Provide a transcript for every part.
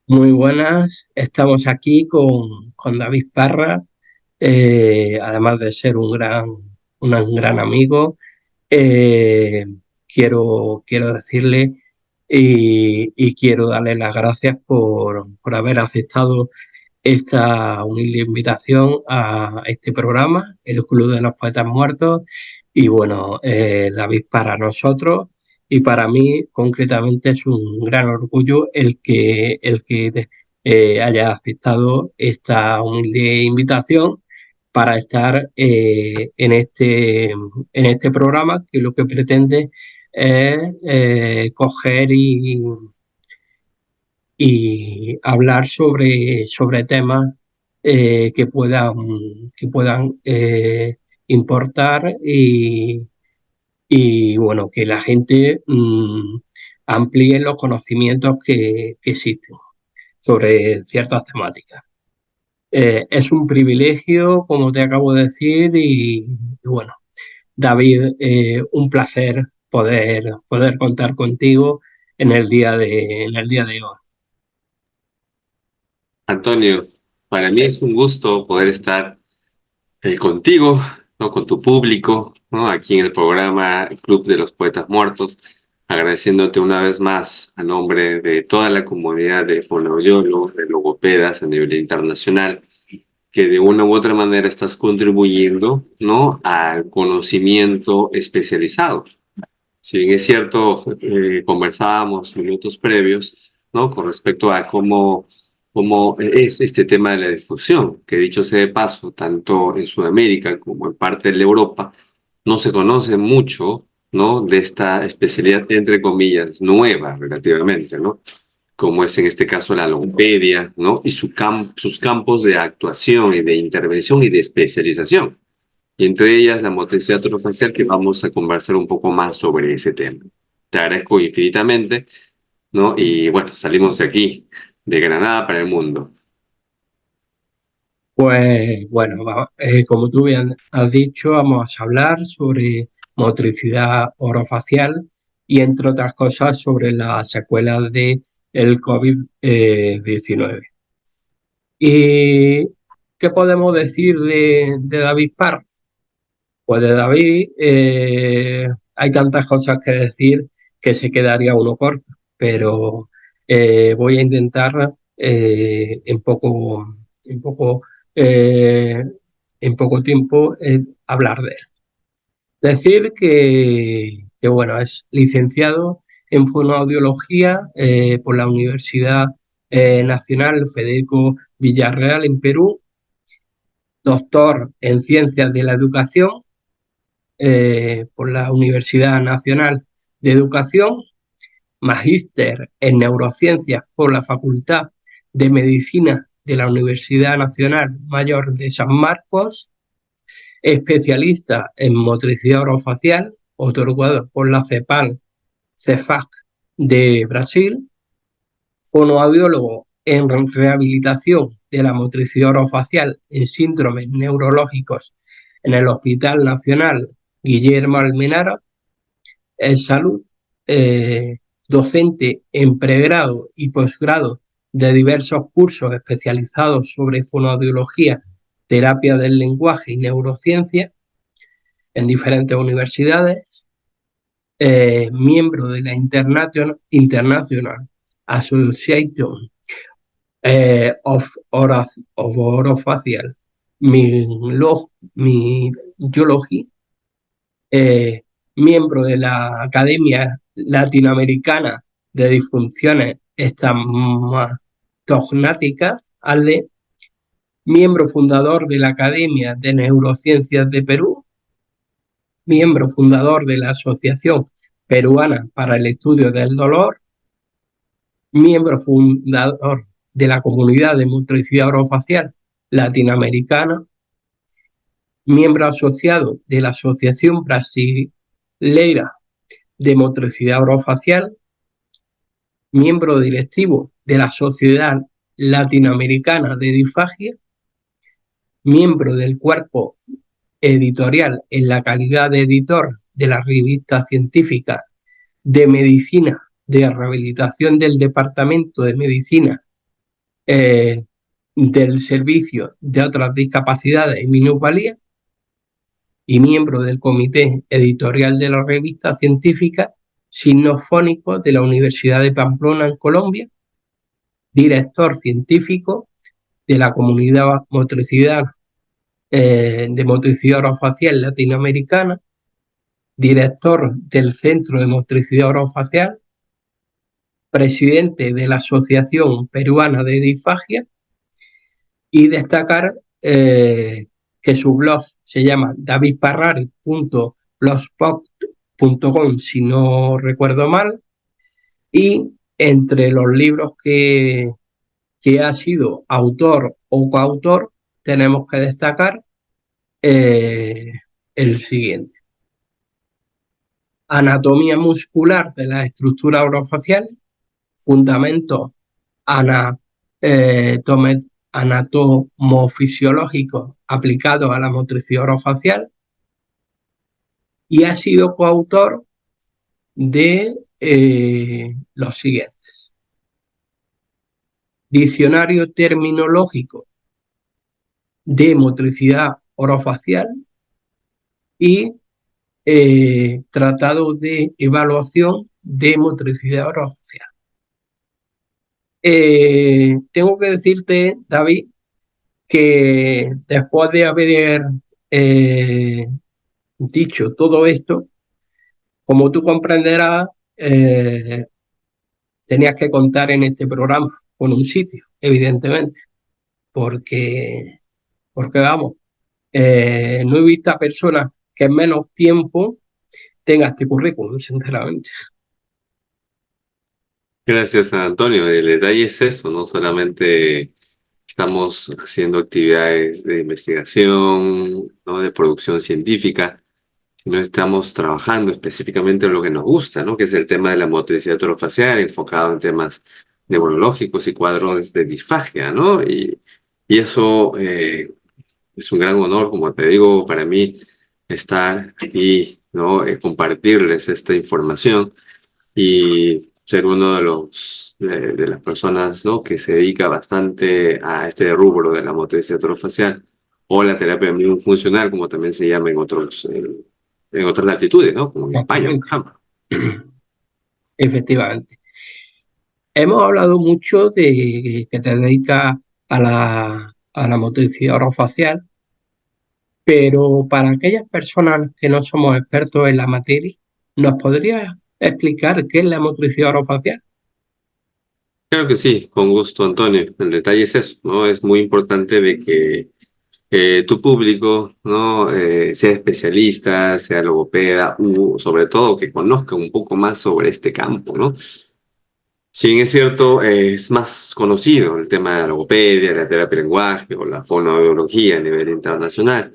Muy buenas, estamos aquí con David Parra, además de ser un gran amigo. eh, quiero decirle y quiero darle las gracias por haber aceptado esta humilde invitación a este programa, el Club de los Poetas Muertos. Y bueno, David, para nosotros y para mí concretamente es un gran orgullo el que haya aceptado esta humilde invitación para estar en este programa que lo que pretende es coger y hablar sobre temas que puedan importar y, bueno, que la gente amplíe los conocimientos que existen sobre ciertas temáticas. Es un privilegio, como te acabo de decir, y bueno, David, un placer poder contar contigo en el día de hoy. Antonio, para mí es un gusto poder estar contigo, ¿no? Con tu público, ¿no? Aquí en el programa Club de los Poetas Muertos, agradeciéndote una vez más a nombre de toda la comunidad de fonoaudiólogos, de logopedas a nivel internacional, que de una u otra manera estás contribuyendo, ¿no? Al conocimiento especializado. Si bien es cierto, conversábamos minutos previos, ¿no? Con respecto a cómo es este tema de la difusión, que dicho sea de paso, tanto en Sudamérica como en parte de Europa, no se conoce mucho, ¿no? De esta especialidad, entre comillas, nueva relativamente, ¿no? Como es en este caso la logopedia, ¿no? Y sus campos de actuación y de intervención y de especialización, y entre ellas la motricidad orofacial, que vamos a conversar un poco más sobre ese tema. Te agradezco infinitamente, ¿no? Y bueno, salimos de aquí, de Granada para el mundo. Pues bueno, como tú bien has dicho, vamos a hablar sobre motricidad orofacial y entre otras cosas sobre las secuelas de el COVID-19. ¿Y qué podemos decir de David Parr? Pues de David hay tantas cosas que decir que se quedaría uno corto, pero voy a intentar en poco, eh, en poco tiempo hablar de él. Decir que, bueno, es licenciado en fonoaudiología por la Universidad Nacional Federico Villarreal en Perú, doctor en Ciencias de la Educación por la Universidad Nacional de Educación, magíster en neurociencias por la Facultad de Medicina de la Universidad Nacional Mayor de San Marcos, especialista en motricidad orofacial, otorgado por la CEPAC de Brasil, fonoaudiólogo en rehabilitación de la motricidad orofacial en síndromes neurológicos en el Hospital Nacional Guillermo Almenara, en salud, eh, docente en pregrado y posgrado de diversos cursos especializados sobre fonoaudiología, terapia del lenguaje y neurociencia en diferentes universidades, miembro de la International Association of Orofacial Myology, eh, miembro de la Academia Latinoamericana de Disfunciones Estomatognáticas, ALDE, miembro fundador de la Academia de Neurociencias de Perú, miembro fundador de la Asociación Peruana para el Estudio del Dolor, miembro fundador de la Comunidad de Motricidad Orofacial Latinoamericana, miembro asociado de la Asociación Brasileira de Motricidad Orofacial, miembro directivo de la Sociedad Latinoamericana de Disfagia, miembro del cuerpo editorial en la calidad de editor de la revista científica de Medicina de Rehabilitación del Departamento de Medicina del Servicio de otras discapacidades y minusvalías y miembro del comité editorial de la revista científica Signos Fónicos de la Universidad de Pamplona en Colombia, director científico de la Comunidad de Motricidad Orofacial Latinoamericana, director del Centro de Motricidad Orofacial, presidente de la Asociación Peruana de Disfagia, y destacar que su blog se llama davidparrari.blogspot.com, si no recuerdo mal, y entre los libros que ha sido autor o coautor tenemos que destacar eh, el siguiente: Anatomía muscular de la estructura orofacial, fundamentos anatomofisiológicos aplicados a la motricidad orofacial, y ha sido coautor de los siguientes: Diccionario terminológico de motricidad orofacial y Tratado de evaluación de motricidad orofacial. Tengo que decirte, David, que después de haber dicho todo esto, como tú comprenderás, tenías que contar en este programa con un sitio, evidentemente, porque vamos, no he visto a personas que en menos tiempo tenga este currículum, sinceramente. Gracias, Antonio. El detalle es eso, no solamente estamos haciendo actividades de investigación, ¿no? De producción científica, sino estamos trabajando específicamente en lo que nos gusta, ¿no? Que es el tema de la motricidad orofacial, enfocado en temas neurológicos y cuadros de disfagia, ¿no? Y eso es un gran honor, como te digo, para mí estar aquí, ¿no? Compartirles esta información y ser uno de de las personas, ¿no? Que se dedica bastante a este rubro de la motricidad orofacial o la terapia funcional, como también se llama en otras latitudes, ¿no? Como en España, por ejemplo. Efectivamente. Hemos hablado mucho de que te dedicas a la motricidad orofacial, pero para aquellas personas que no somos expertos en la materia, ¿nos podrías explicar qué es la motricidad orofacial? Creo que sí, con gusto, Antonio. El detalle es eso, ¿no? Es muy importante de que tu público, ¿no? Sea especialista, sea logopeda, u sobre todo que conozca un poco más sobre este campo, ¿no? Si bien es cierto, es más conocido el tema de la logopedia, la terapia de lenguaje o la fonoaudiología a nivel internacional.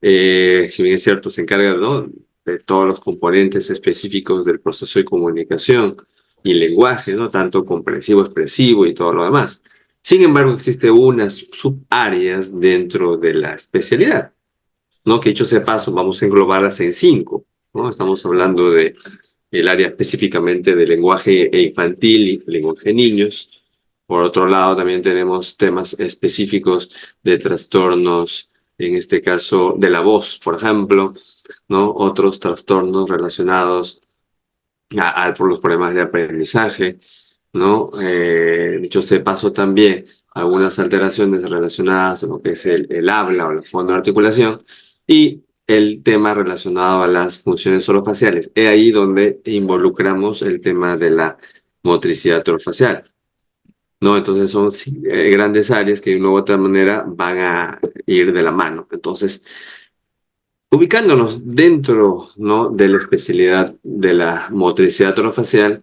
Si bien es cierto, se encarga, ¿no? De todos los componentes específicos del proceso de comunicación y lenguaje, ¿no? Tanto comprensivo, expresivo y todo lo demás. Sin embargo, existen unas subáreas dentro de la especialidad, ¿no? Que dicho sea paso, vamos a englobarlas en 5, ¿no? Estamos hablando de el área específicamente de lenguaje infantil y lenguaje de niños. Por otro lado, también tenemos temas específicos de trastornos, en este caso de la voz, por ejemplo, ¿no? Otros trastornos relacionados por los problemas de aprendizaje, ¿no? Dicho sea de paso también, algunas alteraciones relacionadas a lo que es el habla o la fonoarticulación y el tema relacionado a las funciones orofaciales. Es ahí donde involucramos el tema de la motricidad orofacial, ¿no? Entonces son grandes áreas que de una u otra manera van a ir de la mano. Entonces, ubicándonos dentro, ¿no? De la especialidad de la motricidad orofacial,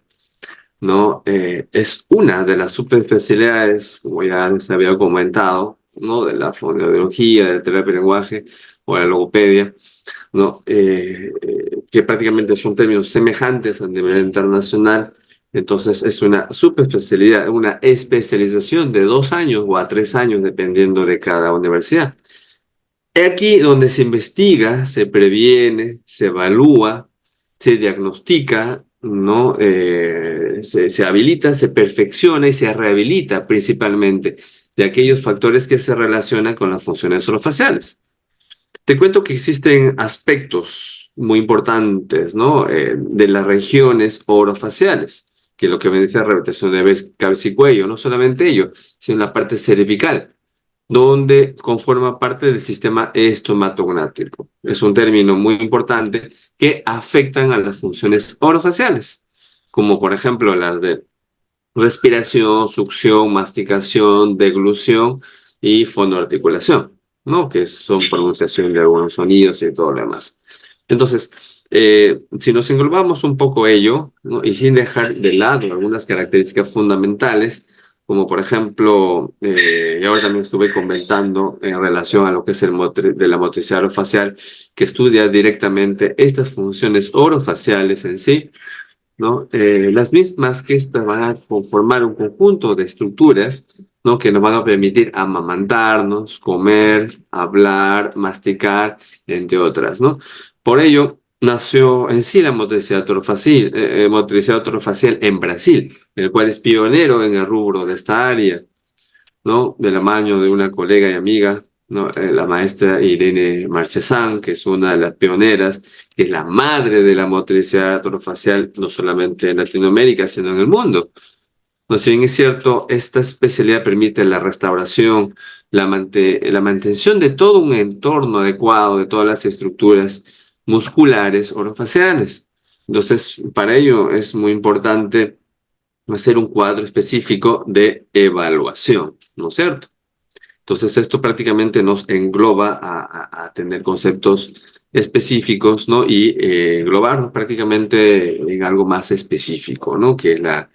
¿no? Es una de las subespecialidades, como ya se había comentado, ¿no? De la fonoaudiología, de la terapia de lenguaje o la logopedia, ¿no? Que prácticamente son términos semejantes a nivel internacional. Entonces es una subespecialidad, una especialización de 2 años o a 3 años, dependiendo de cada universidad. Es aquí donde se investiga, se previene, se evalúa, se diagnostica ¿no? Se habilita, se perfecciona y se rehabilita principalmente de aquellos factores que se relacionan con las funciones orofaciales. Te cuento que existen aspectos muy importantes, ¿no? De las regiones orofaciales, que lo que me dice la rehabilitación de cabeza y cuello, no solamente ello, sino la parte cervical, donde conforma parte del sistema estomatognático. Es un término muy importante que afectan a las funciones orofaciales, como por ejemplo las de respiración, succión, masticación, deglución y fonoarticulación, ¿no? Que son pronunciación de algunos sonidos y todo lo demás. Entonces, si nos englobamos un poco ello, ¿no? Y sin dejar de lado algunas características fundamentales, como por ejemplo, y ahora también estuve comentando en relación a lo que es de la motricidad orofacial, que estudia directamente estas funciones orofaciales en sí, ¿no? Las mismas que estas van a conformar un conjunto de estructuras, ¿no? Que nos van a permitir amamantarnos, comer, hablar, masticar, entre otras, ¿no? Por ello, nació en sí la motricidad orofacial en Brasil, el cual es pionero en el rubro de esta área, ¿no? De la mano de una colega y amiga, ¿no? La maestra Irene Marchesán, que es una de las pioneras, que es la madre de la motricidad orofacial, no solamente en Latinoamérica, sino en el mundo. No, si bien es cierto, esta especialidad permite la restauración, la mantención de todo un entorno adecuado de todas las estructuras musculares orofaciales. Entonces, para ello es muy importante hacer un cuadro específico de evaluación, ¿no es cierto? Entonces, esto prácticamente nos engloba a tener conceptos específicos, ¿no? Y englobarnos prácticamente en algo más específico, ¿no? Que es la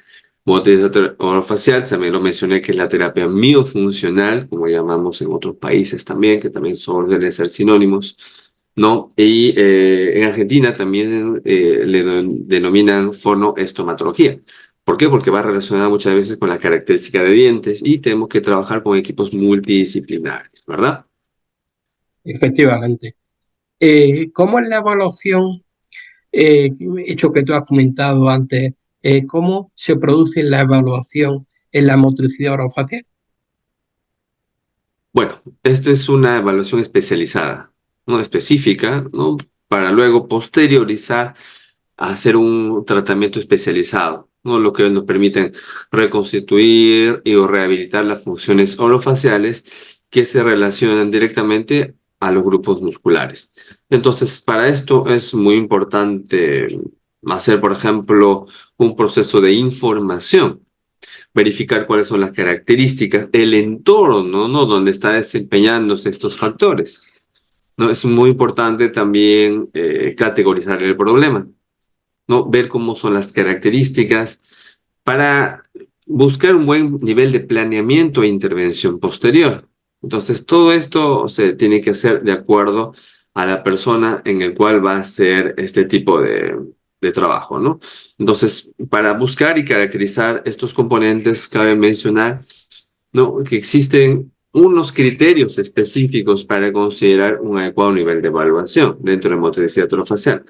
motricidad orofacial, también lo mencioné, que es la terapia miofuncional, como llamamos en otros países también, que también suelen ser sinónimos, ¿no? Y en Argentina también denominan fonoestomatología. ¿Por qué? Porque va relacionada muchas veces con la característica de dientes y tenemos que trabajar con equipos multidisciplinarios, ¿verdad? Efectivamente. ¿Cómo es la evaluación, hecho que tú has comentado antes, cómo se produce la evaluación en la motricidad orofacial? Bueno, esta es una evaluación especializada, no específica, ¿no? Para luego posteriorizar a hacer un tratamiento especializado, ¿no? Lo que nos permite reconstituir y o rehabilitar las funciones orofaciales que se relacionan directamente a los grupos musculares. Entonces, para esto es muy importante hacer, por ejemplo, un proceso de información, verificar cuáles son las características, el entorno, ¿no? Donde está desempeñándose estos factores, ¿no? Es muy importante también categorizar el problema, ¿no? Ver cómo son las características para buscar un buen nivel de planeamiento e intervención posterior. Entonces, todo esto se tiene que hacer de acuerdo a la persona en el cual va a hacer este tipo de trabajo, ¿no? Entonces, para buscar y caracterizar estos componentes, cabe mencionar, ¿no? Que existen unos criterios específicos para considerar un adecuado nivel de evaluación dentro de motricidad orofacial.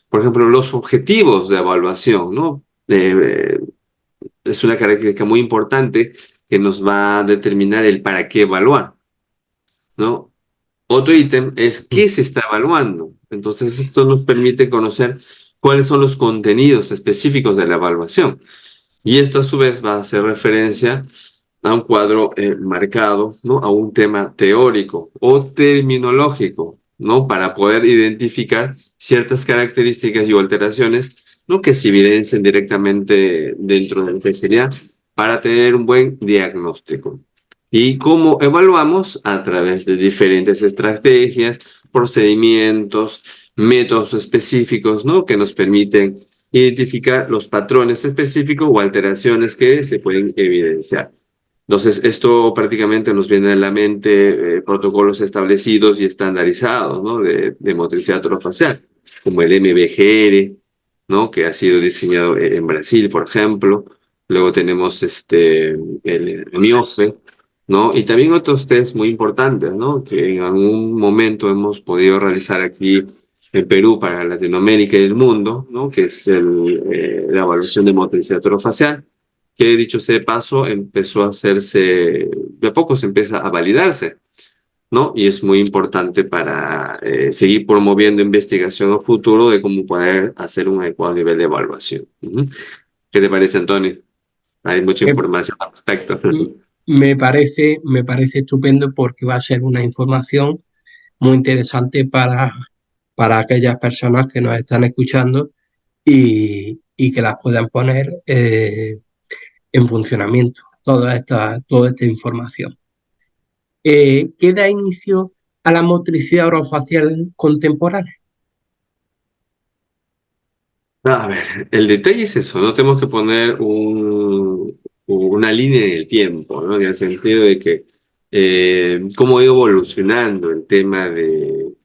Por ejemplo, los objetivos de evaluación, ¿no? Es una característica muy importante que nos va a determinar el para qué evaluar, ¿no? Otro ítem es qué se está evaluando. Entonces, esto nos permite conocer cuáles son los contenidos específicos de la evaluación. Y esto a su vez va a hacer referencia a un cuadro marcado, ¿no? A un tema teórico o terminológico, ¿no? Para poder identificar ciertas características y alteraciones, ¿no? Que se evidencien directamente dentro de lo que sería para tener un buen diagnóstico. ¿Y cómo evaluamos? A través de diferentes estrategias, procedimientos, métodos específicos, ¿no? Que nos permiten identificar los patrones específicos o alteraciones que se pueden evidenciar. Entonces, esto prácticamente nos viene a la mente protocolos establecidos y estandarizados, ¿no? De motricidad orofacial, como el MBGR, ¿no? Que ha sido diseñado en Brasil, por ejemplo. Luego tenemos el MIOFE, ¿no? Y también otros test muy importantes, ¿no? Que en algún momento hemos podido realizar aquí en Perú para Latinoamérica y el mundo, ¿no? Que es la evaluación de motricidad orofacial, que dicho sea de paso, empezó a hacerse, de a poco se empieza a validarse, ¿no? Y es muy importante para seguir promoviendo investigación a futuro de cómo poder hacer un adecuado nivel de evaluación. Ujú. ¿Qué te parece, Antonio? Hay mucha Me, información al respecto. me parece estupendo porque va a ser una información muy interesante para aquellas personas que nos están escuchando y que las puedan poner en funcionamiento, toda esta información. ¿Qué da inicio a la motricidad orofacial contemporánea? A ver, el detalle es eso, no tenemos que poner una línea en el tiempo, ¿no? En el sentido de que cómo ha ido evolucionando el tema de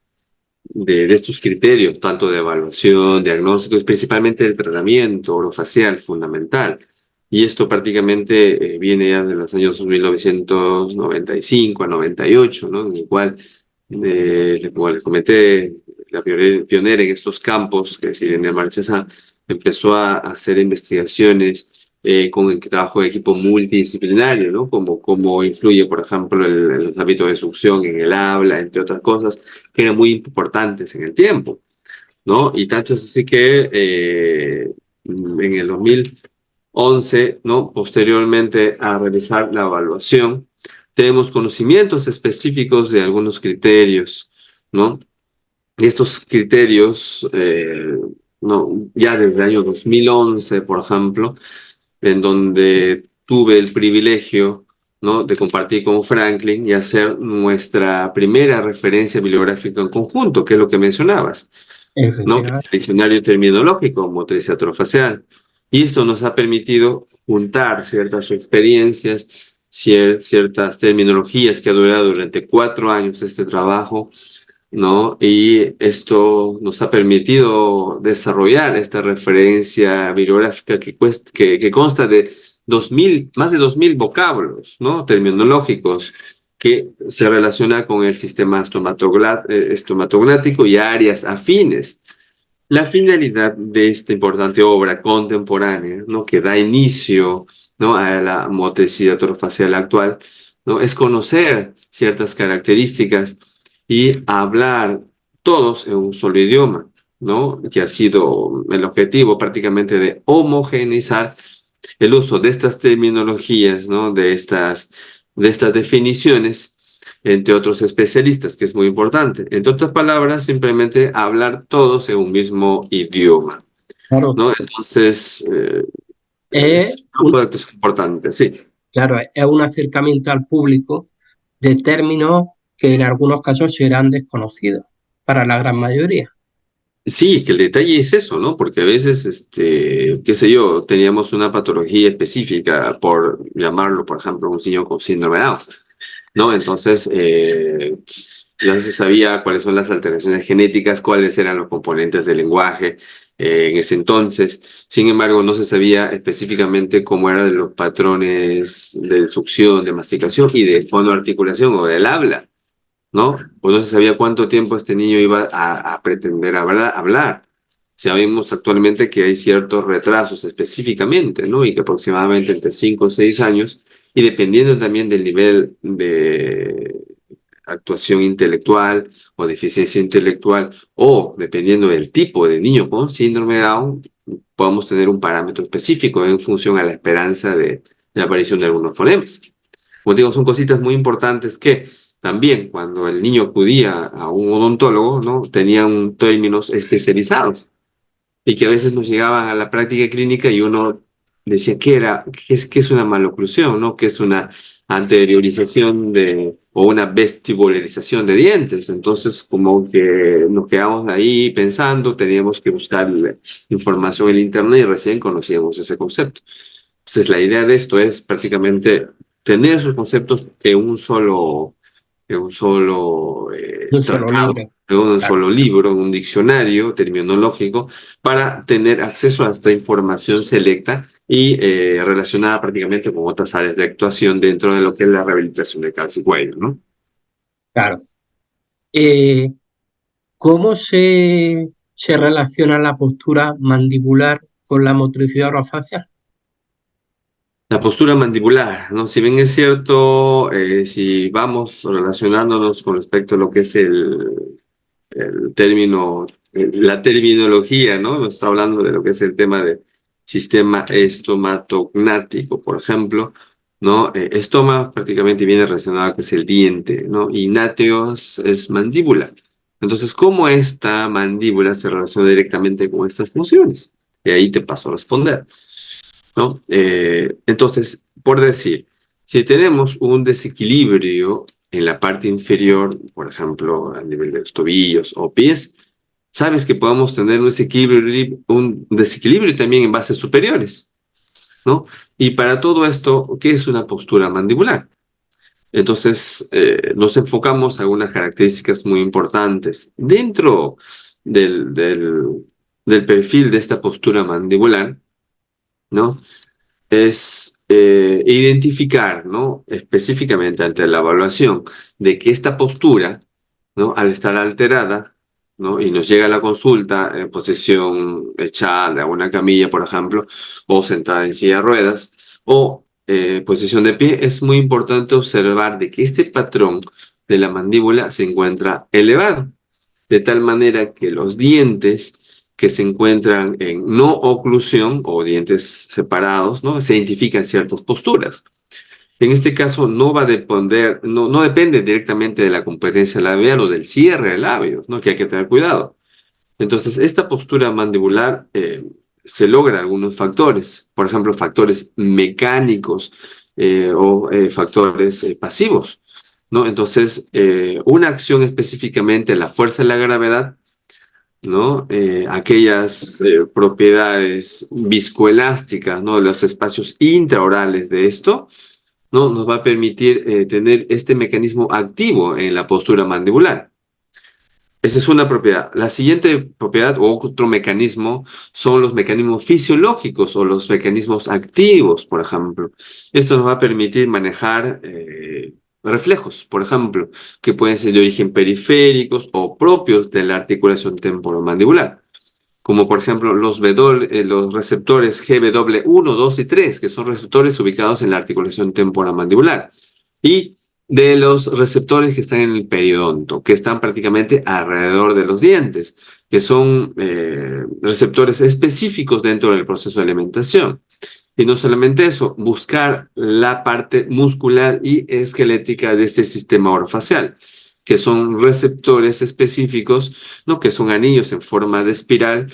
estos criterios, tanto de evaluación, diagnósticos, principalmente el tratamiento orofacial fundamental. Y esto prácticamente viene ya de los años 1995 a 98, ¿no? En el cual, como les comenté, la pionera en estos campos, que es Irene Marchesa, empezó a hacer investigaciones con el trabajo de equipo multidisciplinario, ¿no? Como influye, por ejemplo, los hábitos de succión en el habla, entre otras cosas que eran muy importantes en el tiempo, ¿no? Y tanto es así que en el 2011, ¿no? Posteriormente a realizar la evaluación, tenemos conocimientos específicos de algunos criterios, ¿no? Y estos criterios, no, ya desde el año 2011, por ejemplo, en donde tuve el privilegio, ¿no? de compartir con Franklin y hacer nuestra primera referencia bibliográfica en conjunto, que es lo que mencionabas, ¿no? Que es Efectivamente. el diccionario terminológico motricidad orofacial. Y esto nos ha permitido juntar ciertas experiencias, ciertas terminologías que ha durado durante 4 años este trabajo, ¿no? Y esto nos ha permitido desarrollar esta referencia bibliográfica que consta de 2000, más de 2000 vocablos, ¿no? Terminológicos que se relaciona con el sistema estomatognático y áreas afines. La finalidad de esta importante obra contemporánea, ¿no? que da inicio, ¿no? a la motricidad orofacial actual, ¿no? es conocer ciertas características y hablar todos en un solo idioma, ¿no? que ha sido el objetivo prácticamente de homogeneizar el uso de estas terminologías, ¿no? de estas definiciones entre otros especialistas, que es muy importante. Entre otras palabras, simplemente hablar todos en un mismo idioma, Claro, ¿no? Entonces, es es un proyecto importante, sí. claro, es un acercamiento al público de términos que en algunos casos serán desconocidos para la gran mayoría. Sí, que el detalle es eso, ¿no? Porque a veces, qué sé yo, teníamos una patología específica, por llamarlo, por ejemplo, un niño con síndrome de Down, ¿no? Entonces, ya se sabía cuáles son las alteraciones genéticas, cuáles eran los componentes del lenguaje en ese entonces. Sin embargo, no se sabía específicamente cómo eran los patrones de succión, de masticación y de fonoarticulación o del habla, ¿no? Pues no se sabía cuánto tiempo este niño iba a pretender hablar. Sabemos actualmente que hay ciertos retrasos específicamente, ¿no? Y que aproximadamente entre 5 o 6 años, y dependiendo también del nivel de actuación intelectual o deficiencia intelectual, o dependiendo del tipo de niño con síndrome de Down, podemos tener un parámetro específico en función a la esperanza de la aparición de algunos fonemas. Como digo, son cositas muy importantes que también cuando el niño acudía a un odontólogo, ¿no? Tenían términos especializados y que a veces nos llegaban a la práctica clínica y uno decía qué es una maloclusión, ¿no? ¿Qué es una anteriorización o una vestibularización de dientes? Entonces, como que nos quedamos ahí pensando, teníamos que buscar información en el internet y recién conocíamos ese concepto. Entonces, la idea de esto es prácticamente tener esos conceptos en un solo Un solo tratado, libro. en un Claro, solo libro, en un diccionario terminológico, para tener acceso a esta información selecta y relacionada prácticamente con otras áreas de actuación dentro de lo que es la rehabilitación de calcio y cuello, ¿no? claro. Eh, ¿Cómo se relaciona la postura mandibular con la motricidad orofacial? La postura mandibular, ¿no? Si bien es cierto, si vamos relacionándonos con respecto a lo que es el término, la terminología, ¿no? Nos está hablando de lo que es el tema de sistema estomatognático, por ejemplo, ¿no? Estoma prácticamente viene relacionado a lo que es el diente, ¿no? Y gnáteos es mandíbula. Entonces, ¿cómo esta mandíbula se relaciona directamente con estas funciones? Y ahí te paso a responder, ¿no? Entonces, por decir, si tenemos un desequilibrio en la parte inferior, por ejemplo, a nivel de los tobillos o pies, sabes que podemos tener un desequilibrio también en bases superiores, ¿no? Y para todo esto, ¿qué es una postura mandibular? Entonces, nos enfocamos a algunas características muy importantes. Dentro del perfil de esta postura mandibular, ¿no? Es identificar, ¿no? Específicamente ante la evaluación de que esta postura, ¿no? Al estar alterada, ¿no? Y nos llega a la consulta en posición echada a una camilla, por ejemplo, o sentada en silla de ruedas, o posición de pie, es muy importante observar de que este patrón de la mandíbula se encuentra elevado de tal manera que los dientes que se encuentran en no oclusión o dientes separados, ¿no? Se identifican ciertas posturas. En este caso no va a depender, no depende directamente de la competencia labial o del cierre de labios, ¿no? Que hay que tener cuidado. Entonces, esta postura mandibular se logra algunos factores, por ejemplo, factores mecánicos o factores pasivos, ¿no? Entonces, una acción específicamente, la fuerza de la gravedad, ¿no? Aquellas propiedades viscoelásticas, ¿no? Los espacios intraorales de esto, ¿no? Nos va a permitir tener este mecanismo activo en la postura mandibular. Esa es una propiedad. La siguiente propiedad o otro mecanismo son los mecanismos fisiológicos o los mecanismos activos, por ejemplo. Esto nos va a permitir manejar reflejos, por ejemplo, que pueden ser de origen periféricos o propios de la articulación temporomandibular, como por ejemplo los receptores GW1, 2 y 3, que son receptores ubicados en la articulación temporomandibular. Y de los receptores que están en el periodonto, que están prácticamente alrededor de los dientes, que son receptores específicos dentro del proceso de alimentación. Y no solamente eso, buscar la parte muscular y esquelética de este sistema orofacial, que son receptores específicos, ¿no? Que son anillos en forma de espiral,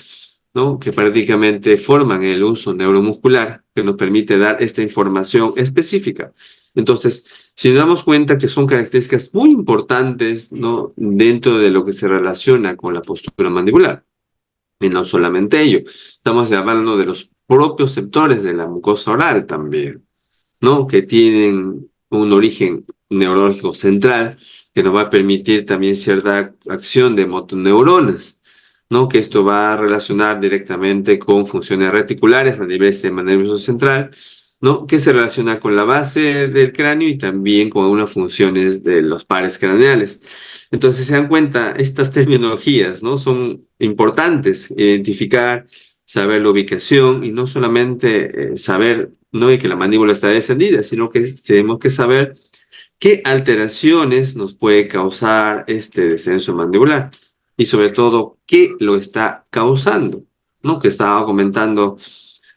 ¿no? Que prácticamente forman el uso neuromuscular que nos permite dar esta información específica. Entonces, si nos damos cuenta que son características muy importantes, ¿no? Dentro de lo que se relaciona con la postura mandibular. Y no solamente ello, estamos hablando de los propios sectores de la mucosa oral también, ¿no? Que tienen un origen neurológico central que nos va a permitir también cierta acción de motoneuronas, ¿no? Que esto va a relacionar directamente con funciones reticulares a nivel del sistema nervioso central, ¿no? Que se relaciona con la base del cráneo y también con algunas funciones de los pares craneales. Entonces, se dan cuenta, estas terminologías, ¿no? Son importantes, identificar, saber la ubicación y no solamente saber, no de que la mandíbula está descendida, sino que tenemos que saber qué alteraciones nos puede causar este descenso mandibular y sobre todo qué lo está causando, ¿no? Que estaba comentando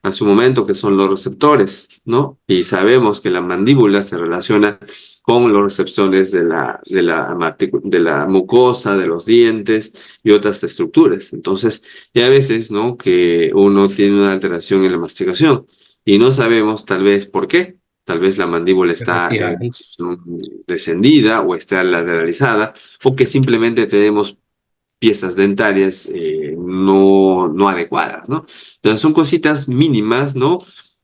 hace un momento que son los receptores, ¿no? Y sabemos que la mandíbula se relaciona con los receptores de la mucosa, de los dientes y otras estructuras. Entonces, y a veces, ¿no? Que uno tiene una alteración en la masticación y no sabemos tal vez por qué. Tal vez la mandíbula está en Efectivamente. posición descendida o está lateralizada, o que simplemente tenemos piezas dentarias no adecuadas, ¿no? Entonces son cositas mínimas, ¿no?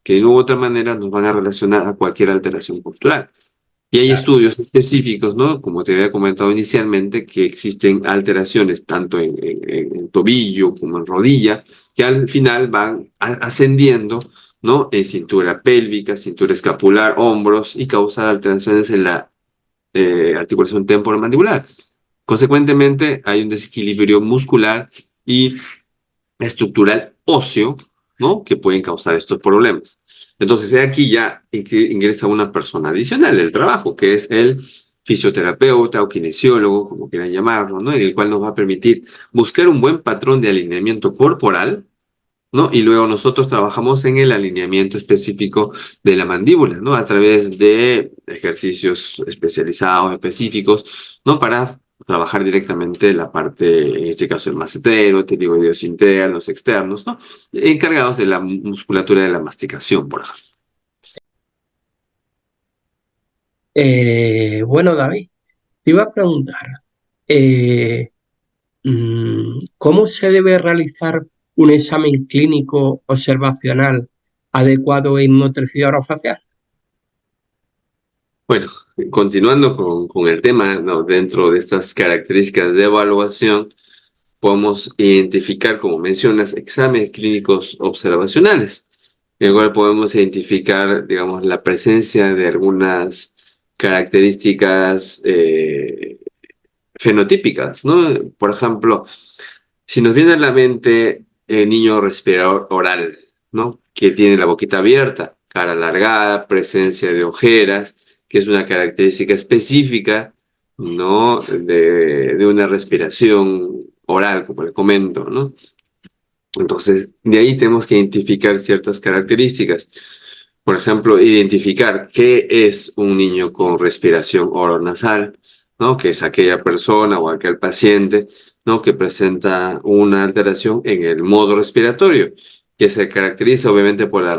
Que de una u otra manera nos van a relacionar a cualquier alteración postural. Y hay Claro. estudios específicos, ¿no? Como te había comentado inicialmente, que existen alteraciones tanto en tobillo como en rodilla, que al final van ascendiendo, ¿no? En cintura pélvica, cintura escapular, hombros y causar alteraciones en la articulación temporomandibular. Consecuentemente, hay un desequilibrio muscular y estructural óseo, ¿no? Que pueden causar estos problemas. Entonces, aquí ya ingresa una persona adicional del trabajo, que es el fisioterapeuta o kinesiólogo, como quieran llamarlo, ¿no? En el cual nos va a permitir buscar un buen patrón de alineamiento corporal, ¿no? Y luego nosotros trabajamos en el alineamiento específico de la mandíbula, ¿no? A través de ejercicios especializados, específicos, ¿no? Para trabajar directamente la parte, en este caso el macetero, pterygoideos internos, externos, ¿no? Encargados de la musculatura de la masticación, por ejemplo. Bueno, David, te iba a preguntar, eh, ¿cómo se debe realizar un examen clínico observacional adecuado en motricidad orofacial? Bueno, continuando con el tema, ¿no? Dentro de estas características de evaluación, podemos identificar, como mencionas, exámenes clínicos observacionales, en el cual podemos identificar, digamos, la presencia de algunas características fenotípicas, ¿no? Por ejemplo, si nos viene a la mente el niño respirador oral, ¿no? Que tiene la boquita abierta, cara alargada, presencia de ojeras, que es una característica específica, ¿no? De una respiración oral, como le comento, ¿no? Entonces, de ahí tenemos que identificar ciertas características. Por ejemplo, identificar qué es un niño con respiración oronasal, ¿no? Que es aquella persona o aquel paciente, ¿no? Que presenta una alteración en el modo respiratorio, que se caracteriza obviamente por la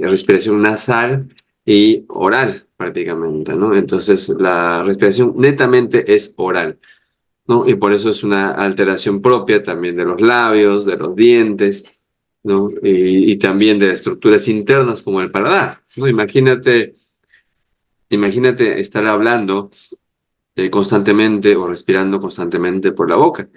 respiración nasal y oral, prácticamente, ¿no? Entonces, la respiración netamente es oral, ¿no? Y por eso es una alteración propia también de los labios, de los dientes, ¿no? Y también de estructuras internas como el paladar, ¿no? Imagínate estar hablando constantemente o respirando constantemente por la boca.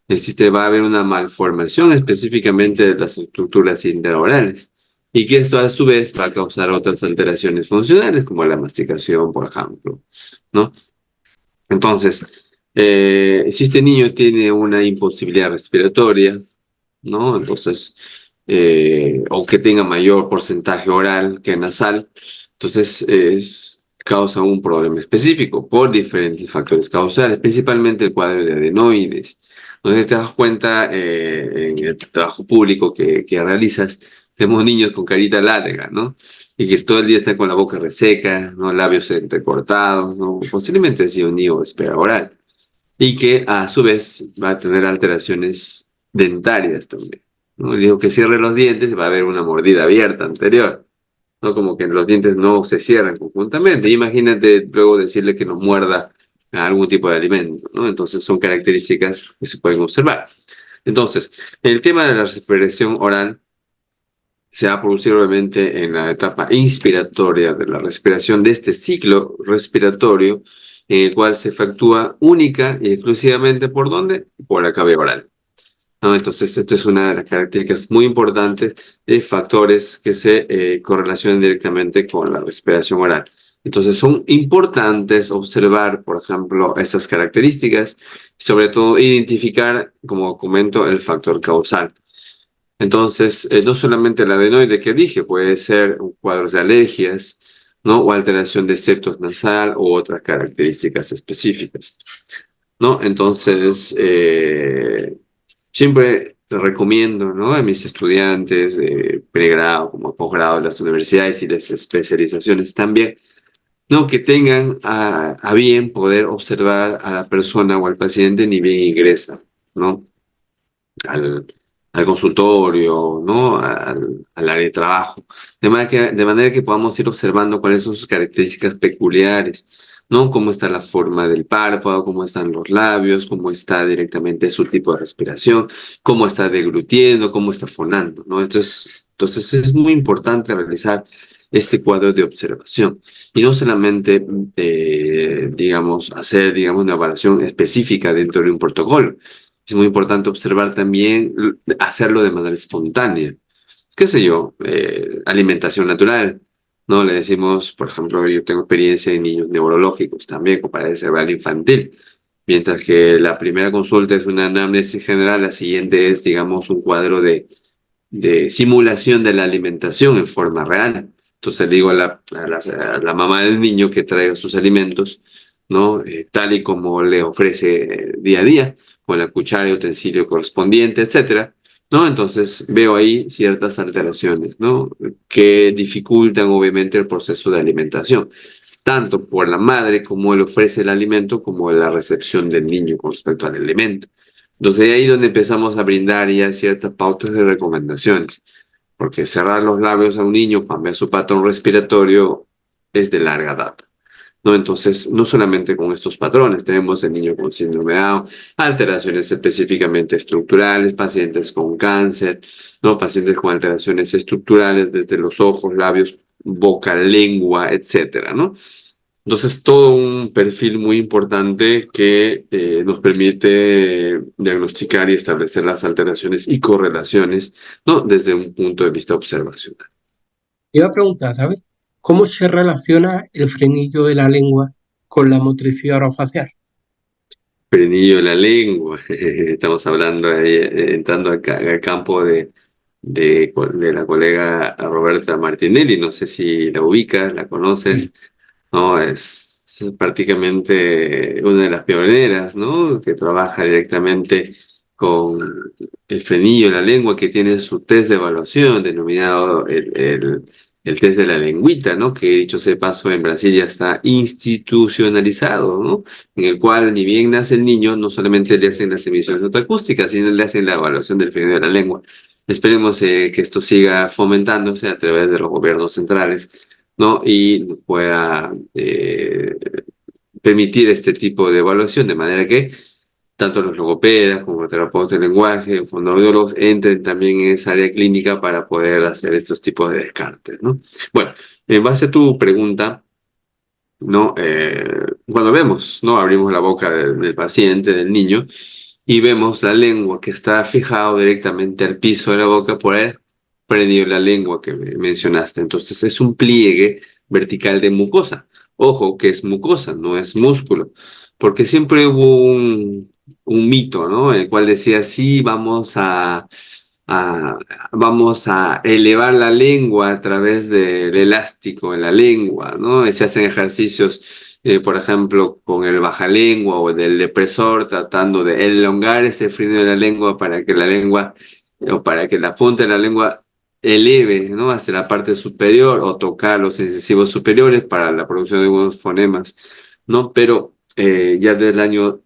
Existe, va a haber una malformación específicamente de las estructuras interorales y que esto a su vez va a causar otras alteraciones funcionales como la masticación, por ejemplo, ¿no? Entonces, si este niño tiene una imposibilidad respiratoria, ¿no? Entonces, o que tenga mayor porcentaje oral que nasal, entonces causa un problema específico por diferentes factores causales, principalmente el cuadro de adenoides. Donde te das cuenta en el trabajo público que realizas, tenemos niños con carita larga, ¿no? Y que todo el día están con la boca reseca, ¿no? Labios entrecortados, ¿no? Posiblemente sea un niño de espera oral. Y que a su vez va a tener alteraciones dentarias también, ¿no? Digo que cierre los dientes, va a haber una mordida abierta anterior, ¿no? Como que los dientes no se cierran conjuntamente. Imagínate luego decirle que no muerda algún tipo de alimento, ¿no? Entonces son características que se pueden observar. Entonces, el tema de la respiración oral se va a producir obviamente en la etapa inspiratoria de la respiración de este ciclo respiratorio, en el cual se efectúa única y exclusivamente ¿por dónde? Por la cavidad oral, ¿no? Entonces, esto es una de las características muy importantes de factores que se correlacionan directamente con la respiración oral. Entonces, son importantes observar, por ejemplo, estas características, sobre todo identificar, como comento, el factor causal. Entonces, no solamente el adenoide que dije, puede ser cuadros de alergias, ¿no? O alteración de septos nasal u otras características específicas, ¿no? Entonces, siempre recomiendo, ¿no? A mis estudiantes de pregrado como posgrado en las universidades y las especializaciones también, ¿no? Que tengan a bien poder observar a la persona o al paciente ni bien ingresa, ¿no? al, al consultorio, ¿no? Al área de trabajo. De manera que podamos ir observando cuáles son sus características peculiares, ¿no? Cómo está la forma del párpado, cómo están los labios, cómo está directamente su tipo de respiración, cómo está deglutiendo, cómo está fonando, ¿no? Entonces es muy importante realizar este cuadro de observación y no solamente, digamos, hacer, digamos, una evaluación específica dentro de un protocolo. Es muy importante observar también, hacerlo de manera espontánea. ¿Qué sé yo? Alimentación natural, ¿no? Le decimos, por ejemplo, yo tengo experiencia en niños neurológicos también, con parálisis cerebral infantil. mientras que la primera consulta es una anamnesis general, la siguiente es, digamos, un cuadro de simulación de la alimentación en forma real. Entonces le digo a la mamá del niño que traiga sus alimentos, ¿no? Tal y como le ofrece día a día, con la cuchara y utensilio correspondiente, etcétera, ¿no? Entonces veo ahí ciertas alteraciones, ¿no? Que dificultan obviamente el proceso de alimentación, tanto por la madre como él ofrece el alimento, como la recepción del niño con respecto al alimento. Entonces ahí donde empezamos a brindar ya ciertas pautas de recomendaciones, porque cerrar los labios a un niño, cambiar su patrón respiratorio, es de larga data, ¿no? Entonces, no solamente con estos patrones, tenemos el niño con síndrome de Down, alteraciones específicamente estructurales, pacientes con cáncer, ¿no? Pacientes con alteraciones estructurales desde los ojos, labios, boca, lengua, etcétera, ¿no? Entonces, todo un perfil muy importante que nos permite diagnosticar y establecer las alteraciones y correlaciones, ¿no? Desde un punto de vista observacional. Te iba a preguntar, ¿sabes? ¿Cómo se relaciona el frenillo de la lengua con la motricidad orofacial? Frenillo de la lengua, estamos hablando ahí, entrando al campo de la colega Roberta Martinelli, no sé si la ubicas, la Sí. conoces. No, es prácticamente una de las pioneras, ¿no? Que trabaja directamente con el frenillo de la lengua, que tiene su test de evaluación denominado el test de la lengüita, ¿no? Que dicho sea de paso en Brasil ya está institucionalizado, ¿no? En el cual ni bien nace el niño, no solamente le hacen las emisiones otoacústicas, sino le hacen la evaluación del frenillo de la lengua. Esperemos que esto siga fomentándose a través de los gobiernos centrales, ¿no? Y pueda permitir este tipo de evaluación, de manera que tanto los logopedas como los terapeutas de lenguaje, fonoaudiólogos, entren también en esa área clínica para poder hacer estos tipos de descartes, ¿no? Bueno, en base a tu pregunta, ¿no? Cuando vemos, ¿no? Abrimos la boca del paciente, del niño, y vemos la lengua que está fijado directamente al piso de la boca por el prendido la lengua que mencionaste. Entonces es un pliegue vertical de mucosa. Ojo, que es mucosa, no es músculo, porque siempre hubo un mito, ¿no? El cual decía, sí, a, vamos a elevar la lengua a través del elástico en la lengua, ¿no? Y se hacen ejercicios, por ejemplo, con el bajalengua o del depresor, tratando de elongar ese freno de la lengua para que la lengua, o para que la punta de la lengua eleve, ¿no? Hacia la parte superior o tocar los incisivos superiores para la producción de algunos fonemas, ¿no? Pero ya desde el año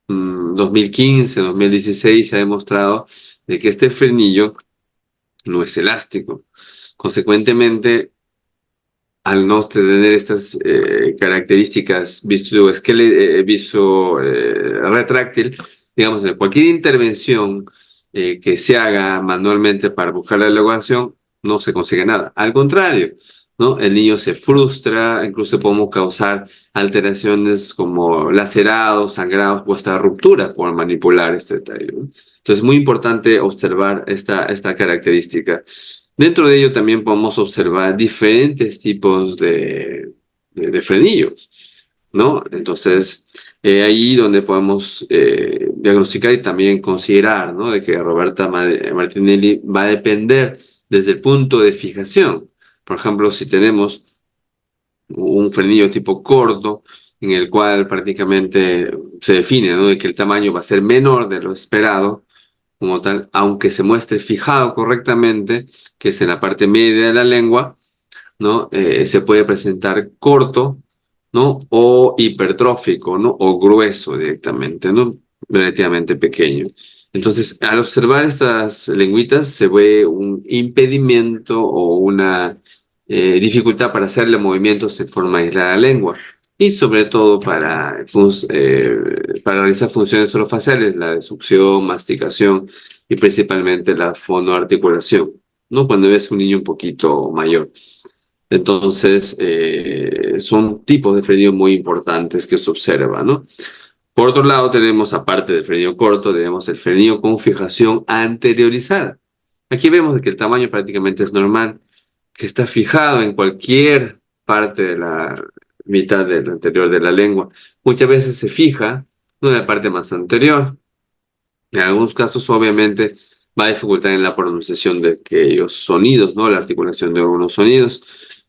2015, 2016 se ha demostrado de que este frenillo no es elástico. Consecuentemente, al no tener estas características retráctil, digamos, en cualquier intervención que se haga manualmente para buscar la elongación, no se consigue nada. Al contrario, ¿no? El niño se frustra, incluso podemos causar alteraciones como lacerados, sangrados o hasta ruptura por manipular este detalle, ¿no? Entonces, es muy importante observar esta característica. Dentro de ello también podemos observar diferentes tipos de frenillos, ¿no? Entonces, ahí donde podemos diagnosticar y también considerar, ¿no? De que Roberta Martinelli va a depender desde el punto de fijación. Por ejemplo, si tenemos un frenillo tipo corto, en el cual prácticamente se define, ¿no? De que el tamaño va a ser menor de lo esperado, como tal, aunque se muestre fijado correctamente, que es en la parte media de la lengua, ¿no? Se puede presentar corto, ¿no? O hipertrófico, ¿no? O grueso directamente, ¿no? Relativamente pequeño. Entonces, al observar estas lengüitas, se ve un impedimento o una dificultad para hacerle movimientos de forma aislada a la lengua. Y sobre todo para realizar funciones orofaciales, la de succión, masticación y principalmente la fonoarticulación, ¿no? Cuando ves un niño un poquito mayor. Entonces, son tipos de frenillo muy importantes que se observa, ¿no? Por otro lado, tenemos, aparte del frenillo corto, tenemos el frenillo con fijación anteriorizada. Aquí vemos que el tamaño prácticamente es normal, que está fijado en cualquier parte de la mitad del anterior de la lengua. Muchas veces se fija, ¿no? En la parte más anterior. En algunos casos, obviamente, va a dificultar en la pronunciación de aquellos sonidos, ¿no? La articulación de algunos sonidos.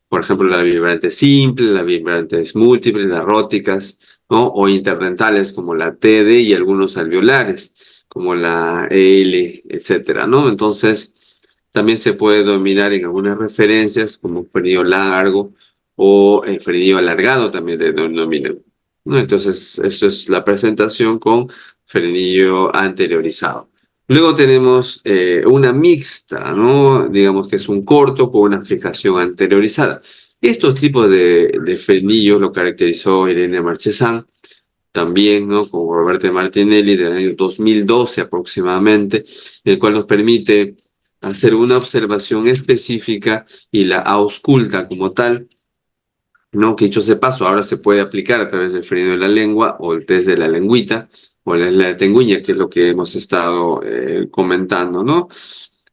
Por ejemplo, la vibrante simple, las vibrantes múltiples, las róticas, ¿no? O interdentales como la TD y algunos alveolares, como la L, etcétera, ¿no? Entonces, también se puede dominar en algunas referencias como frenillo largo o frenillo alargado también le denominan, ¿no? Entonces, eso es la presentación con frenillo anteriorizado. Luego tenemos una mixta, ¿no? Digamos que es un corto con una fijación anteriorizada. Estos tipos de frenillos lo caracterizó Irene Marchesán, también, ¿no? Con Roberto Martinelli del año 2012 aproximadamente, el cual nos permite hacer una observación específica y la ausculta como tal, no, que dicho sea paso, ahora se puede aplicar a través del freno de la lengua o el test de la lengüita o la tengüilla, que es lo que hemos estado comentando, ¿no?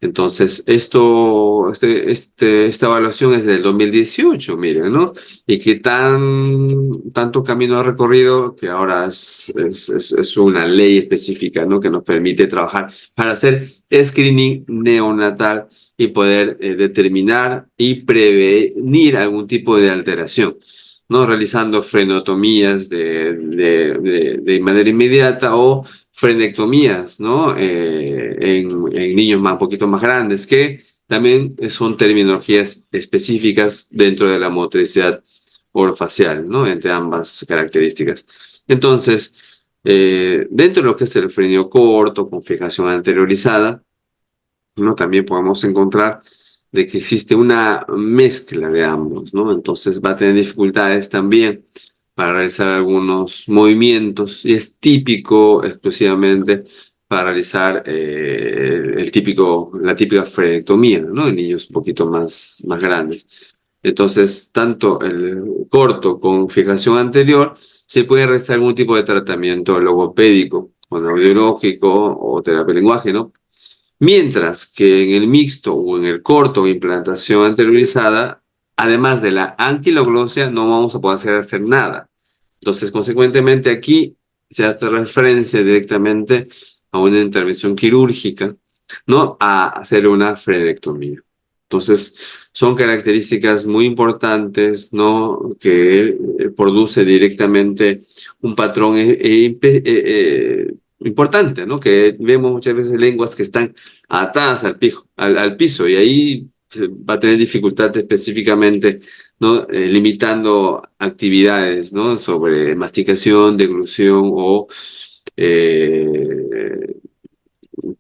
Entonces, esta evaluación es del 2018, miren, ¿no? Y que tanto camino ha recorrido que ahora es una ley específica, ¿no? Que nos permite trabajar para hacer screening neonatal y poder determinar y prevenir algún tipo de alteración, ¿no? Realizando frenotomías de manera inmediata o frenectomías, ¿no? En niños un poquito más grandes, que también son terminologías específicas dentro de la motricidad orofacial, ¿no? Entre ambas características. Entonces, dentro de lo que es el frenillo corto, con fijación anteriorizada, ¿no? También podemos encontrar de que existe una mezcla de ambos, ¿no? Entonces va a tener dificultades también para realizar algunos movimientos y es típico exclusivamente para realizar la típica frenectomía, ¿no? En niños un poquito más grandes. Entonces, tanto el corto con fijación anterior se puede realizar algún tipo de tratamiento logopédico o neurológico o terapia de lenguaje, ¿no? Mientras que en el mixto o en el corto o implantación anteriorizada, además de la anquiloglosia, no vamos a poder hacer nada. Entonces, consecuentemente, aquí se hace referencia directamente a una intervención quirúrgica, ¿no? A hacer una frenectomía. Entonces, son características muy importantes, ¿no? Que produce directamente un patrón importante, ¿no? Que vemos muchas veces lenguas que están atadas al piso y ahí va a tener dificultad específicamente, ¿no? Limitando actividades, ¿no? Sobre masticación, deglución o eh,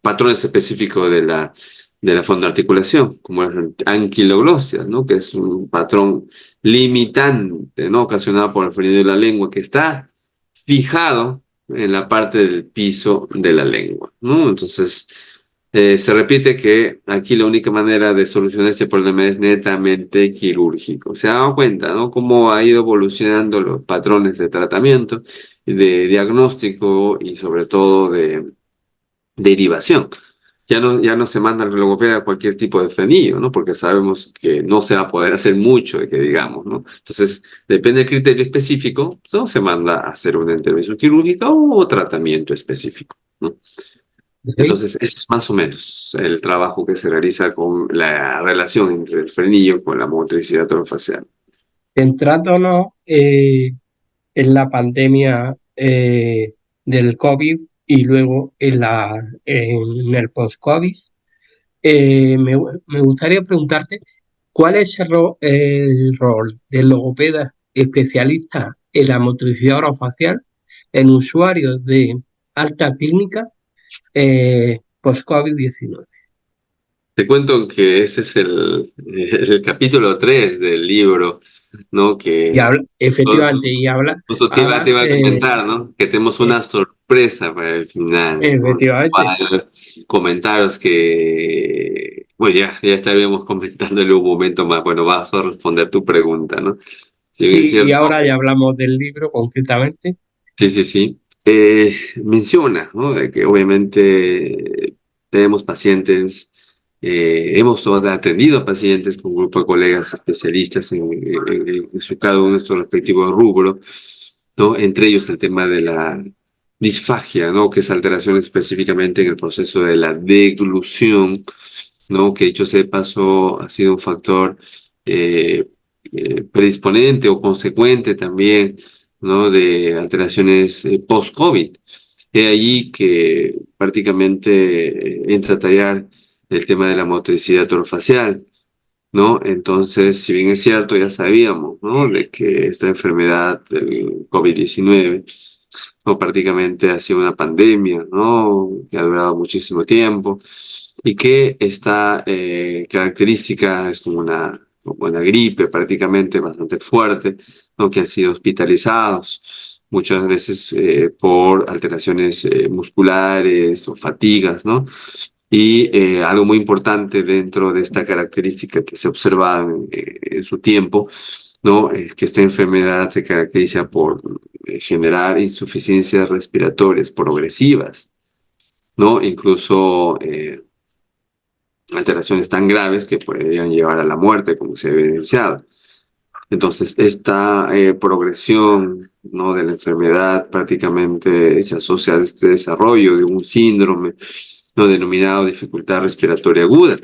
patrones específicos de la fondoarticulación, como las anquiloglosias, ¿no? Que es un patrón limitante, ¿no? Ocasionado por el frenillo de la lengua que está fijado en la parte del piso de la lengua, ¿no? Entonces, se repite que aquí la única manera de solucionar este problema es netamente quirúrgico. Se ha dado cuenta, ¿no? Cómo ha ido evolucionando los patrones de tratamiento, de diagnóstico y sobre todo de derivación. Ya no se manda al logopeda a cualquier tipo de frenillo, ¿no? Porque sabemos que no se va a poder hacer mucho de que digamos, ¿no? Entonces, depende del criterio específico, ¿no? Se manda a hacer una intervención quirúrgica o tratamiento específico, ¿no? ¿Ok? Entonces, eso es más o menos el trabajo que se realiza con la relación entre el frenillo con la motricidad orofacial. Centrándonos en la pandemia del COVID y luego en el post-COVID, me gustaría preguntarte cuál es el rol del logopeda especialista en la motricidad orofacial en usuarios de alta clínica post-COVID-19. Te cuento que ese es el capítulo 3 del libro, ¿no? Que Efectivamente, y justo te habla, iba a comentar, ¿no? Que tenemos eh, una sorpresa para el final, ¿no? efectivamente, Cual comentaros que, bueno, ya estaríamos comentándole un momento más. Bueno, vas a responder tu pregunta, ¿no? Si bien es sí, y cierto, ahora ya hablamos del libro concretamente. sí, sí, sí. Menciona, ¿no? De que obviamente tenemos pacientes, hemos atendido a pacientes con un grupo de colegas especialistas en cada uno de nuestros respectivos rubros, ¿no? Entre ellos el tema disfagia, ¿no? Que es alteración específicamente en el proceso de la deglución, ¿no? Que dicho sea de paso ha sido un factor eh, predisponente o consecuente también, ¿no? De alteraciones post-COVID. Es allí que prácticamente entra a tallar el tema de la motricidad orofacial, ¿no? Entonces, si bien es cierto, ya sabíamos, ¿no? De que esta enfermedad del COVID-19, ¿no? Prácticamente ha sido una pandemia, ¿no? Que ha durado muchísimo tiempo y que esta característica es como una gripe prácticamente bastante fuerte, ¿no? Que han sido hospitalizados muchas veces por alteraciones musculares o fatigas, ¿no? Y algo muy importante dentro de esta característica que se observa en su tiempo, ¿no? Es que esta enfermedad se caracteriza por generar insuficiencias respiratorias progresivas, ¿no? Incluso alteraciones tan graves que podrían llevar a la muerte, como se ha evidenciado. Entonces, esta progresión, ¿no? De la enfermedad prácticamente se asocia a este desarrollo de un síndrome, ¿no? Denominado dificultad respiratoria aguda,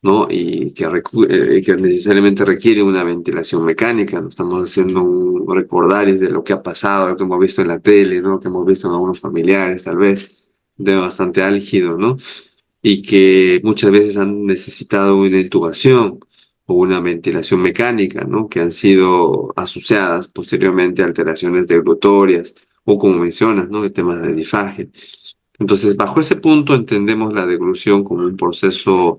¿no? Y que necesariamente requiere una ventilación mecánica. No estamos haciendo un recordaris de lo que ha pasado, lo que hemos visto en la tele, ¿no? Que hemos visto en algunos familiares, tal vez, de bastante álgido, ¿no? Y que muchas veces han necesitado una intubación o una ventilación mecánica, ¿no? Que han sido asociadas posteriormente a alteraciones deglutorias o, como mencionas, ¿no? El tema de difagia. Entonces, bajo ese punto entendemos la deglución como un proceso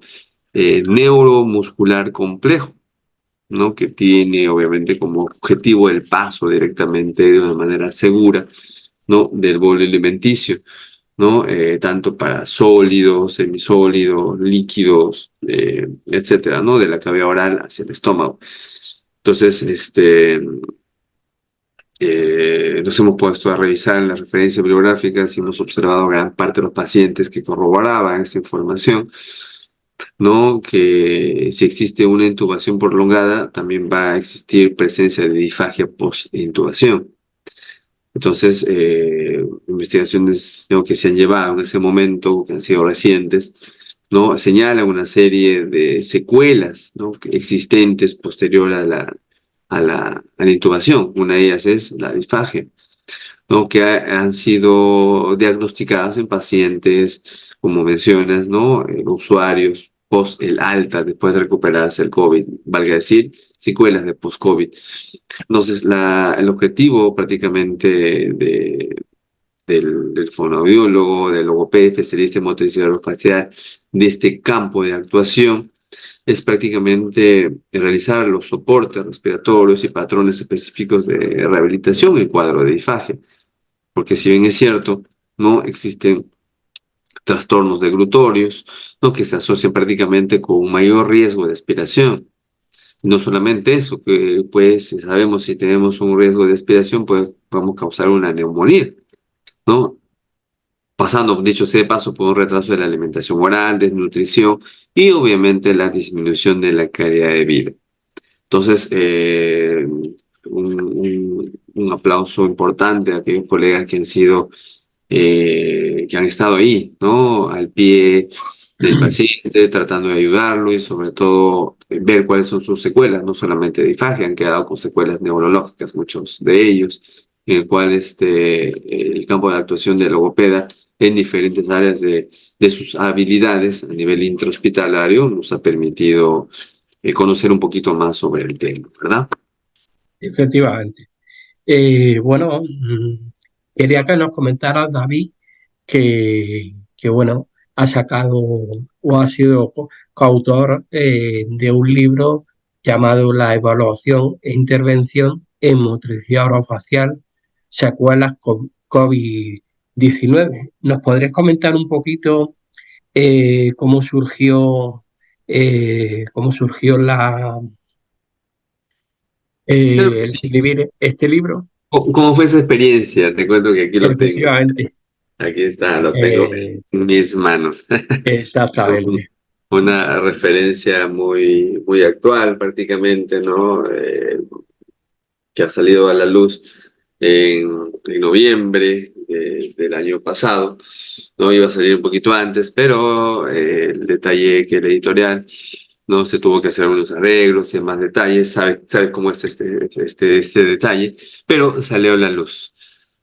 neuromuscular complejo, ¿no? Que tiene obviamente como objetivo el paso directamente de una manera segura, ¿no? Del bolo alimenticio, ¿no? Tanto para sólidos, semisólidos, líquidos, etcétera, ¿no? De la cavidad oral hacia el estómago. Entonces, nos hemos puesto a revisar en las referencias bibliográficas y hemos observado gran parte de los pacientes que corroboraban esta información, ¿no? Que si existe una intubación prolongada, también va a existir presencia de disfagia post-intubación. Entonces, investigaciones, ¿no? Que se han llevado en ese momento, que han sido recientes, ¿no? Señalan una serie de secuelas, ¿no? Existentes posterior a la intubación. Una de ellas es la disfagia, ¿no? Que han sido diagnosticadas en pacientes, como mencionas, ¿no? Usuarios post el alta después de recuperarse el COVID, valga decir, secuelas de post-COVID. Entonces, el objetivo prácticamente del fonoaudiólogo, del logopeda, especialista en motricidad orofacial, de este campo de actuación, es prácticamente realizar los soportes respiratorios y patrones específicos de rehabilitación en cuadro de disfagia. Porque si bien es cierto, no existen trastornos deglutorios, ¿no? Que se asocian prácticamente con un mayor riesgo de aspiración. No solamente eso, que pues sabemos si tenemos un riesgo de aspiración, pues podemos causar una neumonía, ¿no? Pasando, dicho sea de paso, por un retraso de la alimentación oral, desnutrición y obviamente la disminución de la calidad de vida. Entonces, un aplauso importante a aquellos colegas que han sido, que han estado ahí, ¿no? Al pie del paciente, tratando de ayudarlo y sobre todo ver cuáles son sus secuelas, no solamente de disfagia, han quedado con secuelas neurológicas, muchos de ellos, en el cual el campo de actuación del logopeda en diferentes áreas de sus habilidades a nivel intrahospitalario nos ha permitido conocer un poquito más sobre el tema, ¿verdad? Efectivamente. Bueno, quería que nos comentara David bueno, ha sacado o ha sido coautor de un libro llamado La evaluación e intervención en motricidad orofacial, secuelas con COVID-19. ¿Nos podrías comentar un poquito cómo surgió Claro que el sí. escribir este libro? ¿Cómo fue esa experiencia? Te cuento que aquí lo tengo. Efectivamente, Aquí está, lo tengo eh, en mis manos. Es exactamente. una referencia muy, muy actual prácticamente, ¿no? Que ha salido a la luz en noviembre del año pasado, ¿no? Iba a salir un poquito antes, pero el detalle que el editorial no se tuvo que hacer algunos arreglos y más detalles, sabes cómo es este detalle, pero salió a la luz,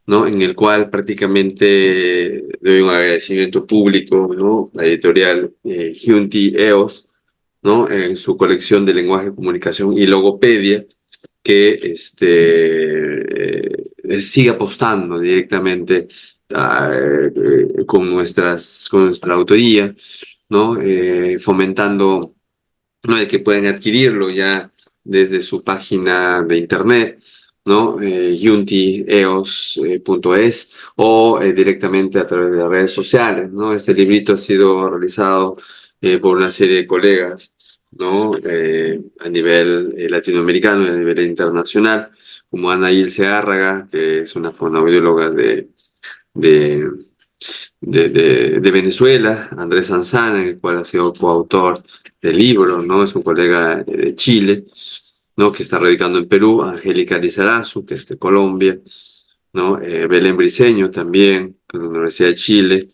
¿no? En el cual prácticamente doy un agradecimiento público, ¿no? La editorial Giunti EOS, ¿no? En su colección de lenguaje, comunicación y logopedia, que sigue apostando directamente con nuestra autoría, ¿no? Fomentando, ¿no? De que pueden adquirirlo ya desde su página de internet, ¿no? Yunti.eos.es o directamente a través de las redes sociales, ¿no? Este librito ha sido realizado por una serie de colegas, ¿no? A nivel latinoamericano y a nivel internacional, como Ana Ilse Árraga, que es una fonoaudióloga de, de Venezuela, Andrés Sanzana, el cual ha sido coautor del libro, ¿no? Es un colega de Chile, ¿no? Que está radicando en Perú, Angélica Lizarazu, que es de Colombia, ¿no? Belén Briceño también, de la Universidad de Chile,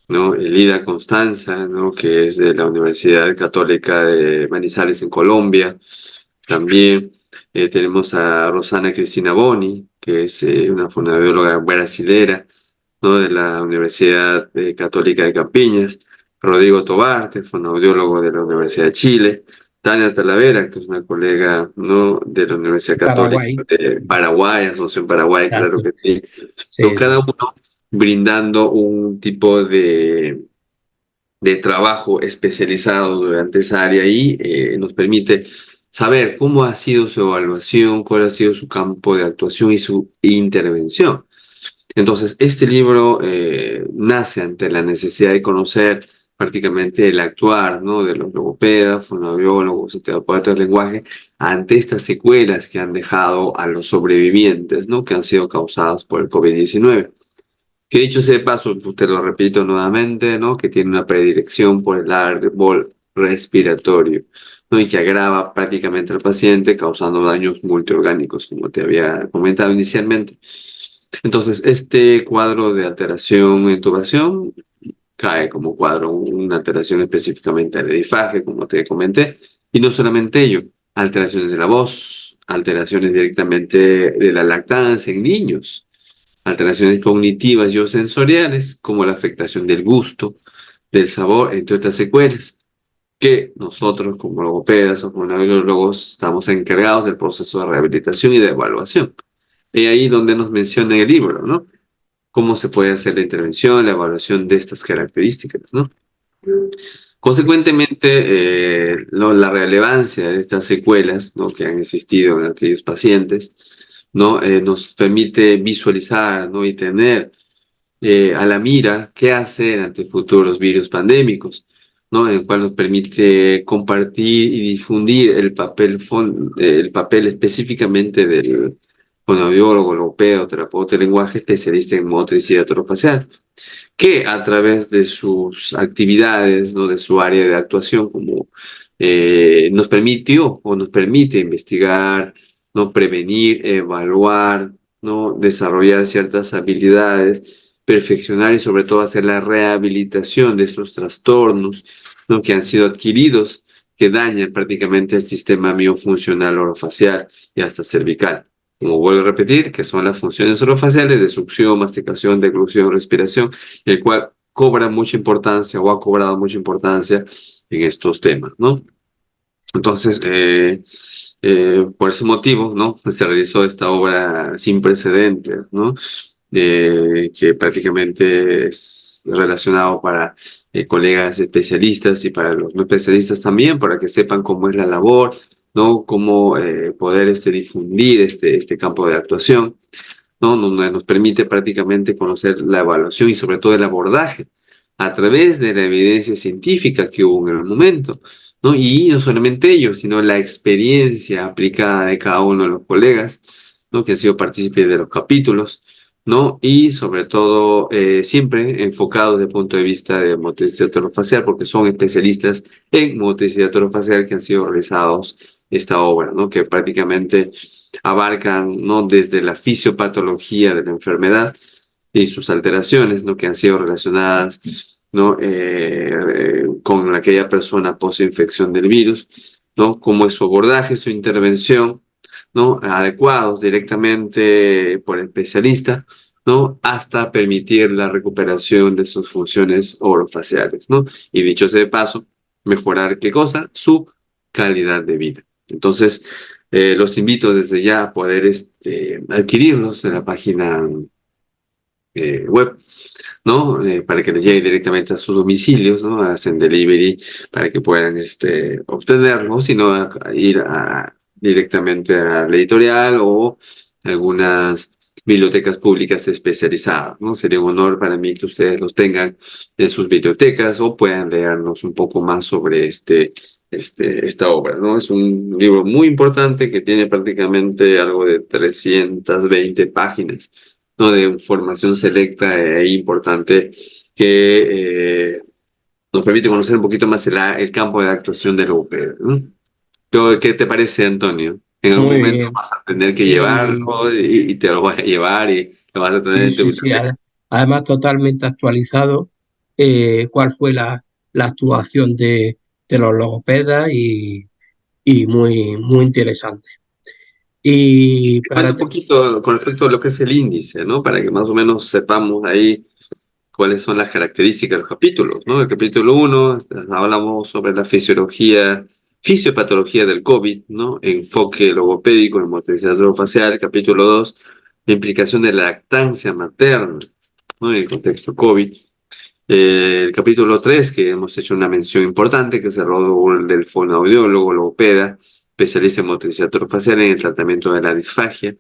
¿no? Elida Constanza, ¿no? Que es de la Universidad Católica de Manizales en Colombia, también. Tenemos a Rosana Cristina Boni, que es una fonoaudióloga brasilera, ¿no? De la Universidad Católica de Campiñas, Rodrigo Tobar, que es fonoaudiólogo de la Universidad de Chile, Tania Talavera, que es una colega, ¿no? De la Universidad Católica Paraguay. de Paraguay, Asunción, Paraguay, claro Exacto. que sí, ¿no? Sí, Cada sí. uno brindando un tipo de trabajo especializado durante esa área y nos permite saber cómo ha sido su evaluación, cuál ha sido su campo de actuación y su intervención. Entonces, este libro nace ante la necesidad de conocer prácticamente el actuar, ¿no? De los logopedas, fonoaudiólogos y terapeutas del lenguaje ante estas secuelas que han dejado a los sobrevivientes, ¿no? Que han sido causadas por el COVID-19. Que dicho sea de paso, pues, te lo repito nuevamente, ¿no? Que tiene una predilección por el árbol respiratorio, ¿no? Y que agrava prácticamente al paciente, causando daños multiorgánicos, como te había comentado inicialmente. Entonces, este cuadro de alteración en intubación cae como cuadro una alteración específicamente del edifaje, como te comenté, y no solamente ello, alteraciones de la voz, alteraciones directamente de la lactancia en niños, alteraciones cognitivas y o sensoriales, como la afectación del gusto, del sabor, entre otras secuelas, que nosotros como logopedas o como neurólogos estamos encargados del proceso de rehabilitación y de evaluación. Y ahí donde nos menciona en el libro, ¿no? Cómo se puede hacer la intervención, la evaluación de estas características, ¿no? Consecuentemente, la relevancia de estas secuelas, ¿no? Que han existido en aquellos pacientes, ¿no? Nos permite visualizar, ¿no? Y tener a la mira qué hacer ante futuros virus pandémicos, ¿no? En el cual nos permite compartir y difundir el papel específicamente del fonoaudiólogo, logopeda, terapeuta de lenguaje especialista en motricidad orofacial, que a través de sus actividades, ¿no? De su área de actuación, como nos permitió o nos permite investigar, ¿no? Prevenir, evaluar, ¿no? Desarrollar ciertas habilidades, perfeccionar y sobre todo hacer la rehabilitación de estos trastornos, ¿no? Que han sido adquiridos, que dañan prácticamente el sistema miofuncional orofacial y hasta cervical. Como vuelvo a repetir, que son las funciones orofaciales de succión, masticación, deglución, respiración, el cual cobra mucha importancia o ha cobrado mucha importancia en estos temas, ¿no? Entonces, por ese motivo, ¿no? Se realizó esta obra sin precedentes, ¿no? Que prácticamente es relacionado para colegas especialistas y para los no especialistas también, para que sepan cómo es la labor, ¿no? Cómo poder difundir este campo de actuación, ¿no? Donde nos permite prácticamente conocer la evaluación y sobre todo el abordaje a través de la evidencia científica que hubo en el momento, ¿no? Y no solamente ello, sino la experiencia aplicada de cada uno de los colegas, ¿no? Que han sido partícipes de los capítulos, ¿no? Y sobre todo siempre enfocados desde el punto de vista de motricidad orofacial, porque son especialistas en motricidad orofacial que han sido realizados esta obra, ¿no? Que prácticamente abarcan, ¿no? Desde la fisiopatología de la enfermedad y sus alteraciones, ¿no? Que han sido relacionadas, ¿no? Con aquella persona post-infección del virus, ¿no? Cómo es su abordaje, su intervención, ¿no? Adecuados directamente por el especialista, ¿no? Hasta permitir la recuperación de sus funciones orofaciales, ¿no? Y dicho sea de paso, mejorar, ¿qué cosa? Su calidad de vida. Entonces, los invito desde ya a poder adquirirlos en la página web, ¿no? Para que les llegue directamente a sus domicilios, ¿no? Hacen delivery para que puedan obtenerlo, sino ir directamente a la editorial o algunas bibliotecas públicas especializadas, ¿no? Sería un honor para mí que ustedes los tengan en sus bibliotecas o puedan leernos un poco más sobre esta obra, ¿no? Es un libro muy importante que tiene prácticamente algo de 320 páginas, ¿no? De información selecta e importante que nos permite conocer un poquito más el campo de actuación del logopeda, ¿no? ¿Qué te parece, Antonio? En algún Muy momento bien. vas a tener que Y, llevarlo y te lo vas a llevar y lo vas a tener sí, en tu sí, sí. biblioteca. Además, totalmente actualizado cuál fue la actuación de los logopedas y muy, muy interesante. Y Te cuento para un poquito con respecto a lo que es el índice, ¿no? Para que más o menos sepamos ahí cuáles son las características de los capítulos, ¿no? El capítulo 1, hablamos sobre la fisiopatología del COVID, ¿no? Enfoque logopédico en motricidad orofacial. Capítulo 2, la implicación de la lactancia materna, ¿no? En el contexto COVID. El capítulo 3, que hemos hecho una mención importante, que es el rol del fonoaudiólogo, logopeda, especialista en motricidad orofacial en el tratamiento de la disfagia.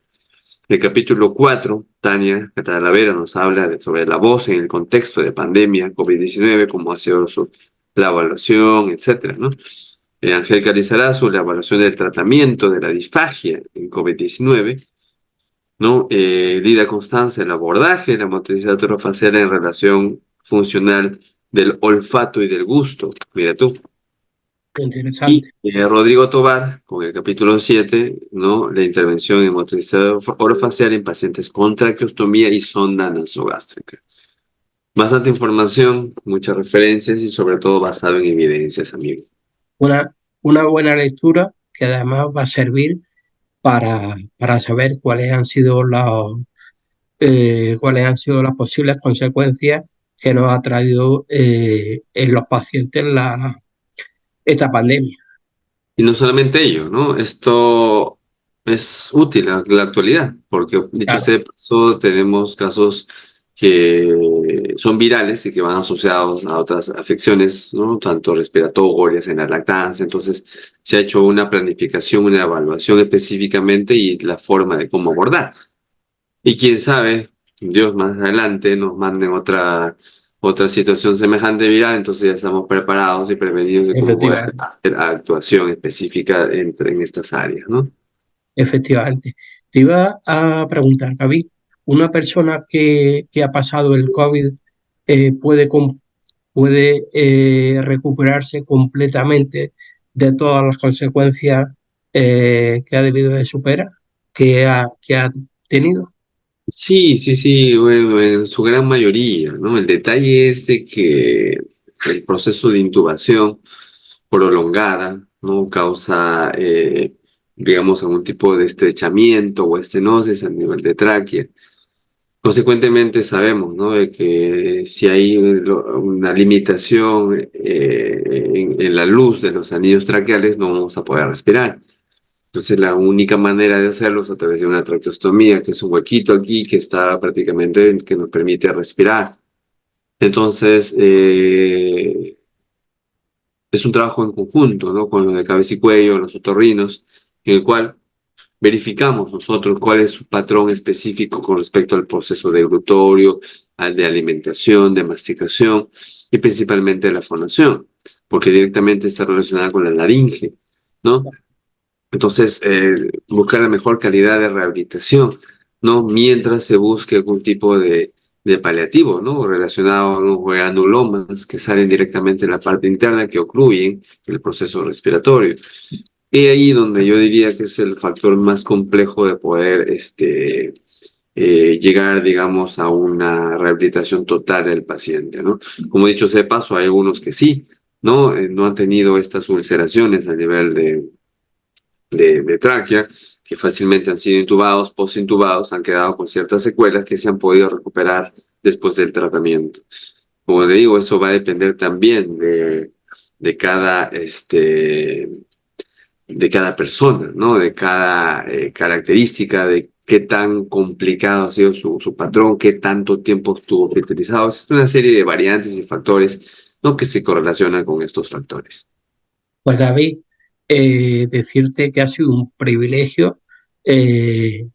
El capítulo 4, Tania Catalavera nos habla sobre la voz en el contexto de pandemia COVID-19, cómo ha sido la evaluación, etcétera, ¿no? Angélica Lizarazu, la evaluación del tratamiento de la disfagia en COVID-19, ¿no? Lida Constanza, el abordaje de la motricidad orofacial en relación funcional del olfato y del gusto. Mira tú. Y interesante. Rodrigo Tobar, con el capítulo 7, ¿no? La intervención en motricidad orofacial en pacientes con traqueostomía y sonda nasogástrica. Bastante información, muchas referencias y sobre todo basado en evidencias, amigo. Una, una buena lectura que además va a servir para saber cuáles han sido las posibles consecuencias que nos ha traído en los pacientes esta pandemia. Y no solamente ello, ¿no? Esto es útil a la actualidad, porque dicho Claro, sea de paso, tenemos casos que son virales y que van asociados a otras afecciones, ¿no? Tanto respiratorias en la lactancia. Entonces, se ha hecho una planificación, una evaluación específicamente y la forma de cómo abordar. Y quién sabe, Dios más adelante nos manden otra situación semejante viral, entonces ya estamos preparados y prevenidos de cómo poder efectivamente, hacer actuación específica en estas áreas, ¿no? efectivamente. Te iba a preguntar, David, ¿una persona que ha pasado el COVID puede recuperarse completamente de todas las consecuencias que ha debido de superar, que ha tenido? Sí, sí, sí, bueno, en su gran mayoría, ¿no? El detalle es de que el proceso de intubación prolongada, ¿no? Causa, digamos, algún tipo de estrechamiento o estenosis a nivel de tráquea. Consecuentemente sabemos, ¿no? De que si hay una limitación en la luz de los anillos traqueales, no vamos a poder respirar. Entonces la única manera de hacerlo es a través de una traqueostomía, que es un huequito aquí que está prácticamente, que nos permite respirar. Entonces, es un trabajo en conjunto, ¿no? Con lo de cabeza y cuello, los otorrinos, en el cual verificamos nosotros cuál es su patrón específico con respecto al proceso de glutorio, al de alimentación, de masticación y principalmente la fonación, porque directamente está relacionada con la laringe, ¿no? Entonces, buscar la mejor calidad de rehabilitación, ¿no? Mientras se busque algún tipo de paliativo, ¿no? Relacionado a los granulomas que salen directamente en la parte interna que ocluyen el proceso respiratorio. Y ahí donde yo diría que es el factor más complejo de poder llegar, digamos, a una rehabilitación total del paciente, ¿no? Como dicho sea de paso, hay algunos que sí, ¿no? No han tenido estas ulceraciones a nivel de tráquea, que fácilmente han sido intubados, postintubados, han quedado con ciertas secuelas que se han podido recuperar después del tratamiento. Como le digo, eso va a depender también de cada, de cada persona, ¿no? De cada característica, de qué tan complicado ha sido su patrón, qué tanto tiempo estuvo hospitalizado. Es una serie de variantes y factores, ¿no? Que se correlacionan con estos factores. Pues David, decirte que ha sido un privilegio que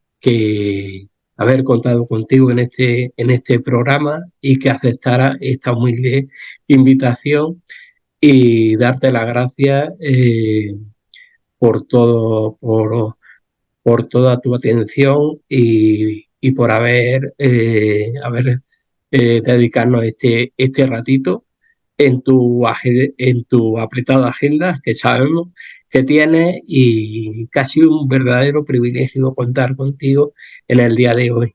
haber contado contigo en este programa y que aceptara esta humilde invitación y darte las gracias por todo, por toda tu atención y por dedicarnos este ratito en tu apretada agenda que sabemos que tienes y casi un verdadero privilegio contar contigo en el día de hoy.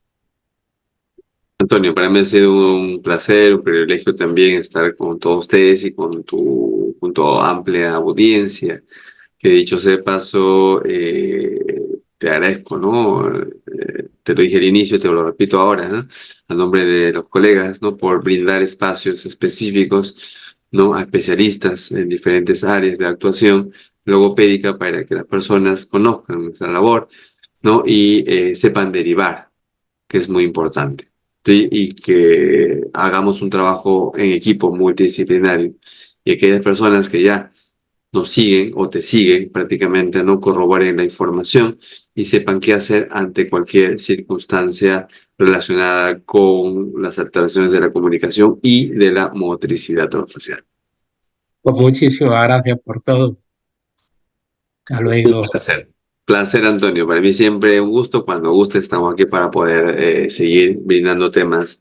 Antonio, para mí ha sido un placer, un privilegio también estar con todos ustedes y con tu amplia audiencia, que dicho sea de paso, te agradezco, ¿no? Te lo dije al inicio, te lo repito ahora, ¿no? A nombre de los colegas, ¿no? Por brindar espacios específicos, ¿no? A especialistas en diferentes áreas de actuación logopédica para que las personas conozcan nuestra labor, ¿no? Y sepan derivar, que es muy importante. ¿Sí? Y que hagamos un trabajo en equipo multidisciplinario y aquellas personas que ya nos siguen o te siguen prácticamente no corroboren la información y sepan qué hacer ante cualquier circunstancia relacionada con las alteraciones de la comunicación y de la motricidad orofacial. Pues muchísimas gracias por todo. Hasta Un luego. placer. Placer, Antonio. Para mí siempre un gusto. Cuando guste, estamos aquí para poder seguir brindando temas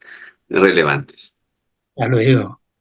relevantes. Hasta luego.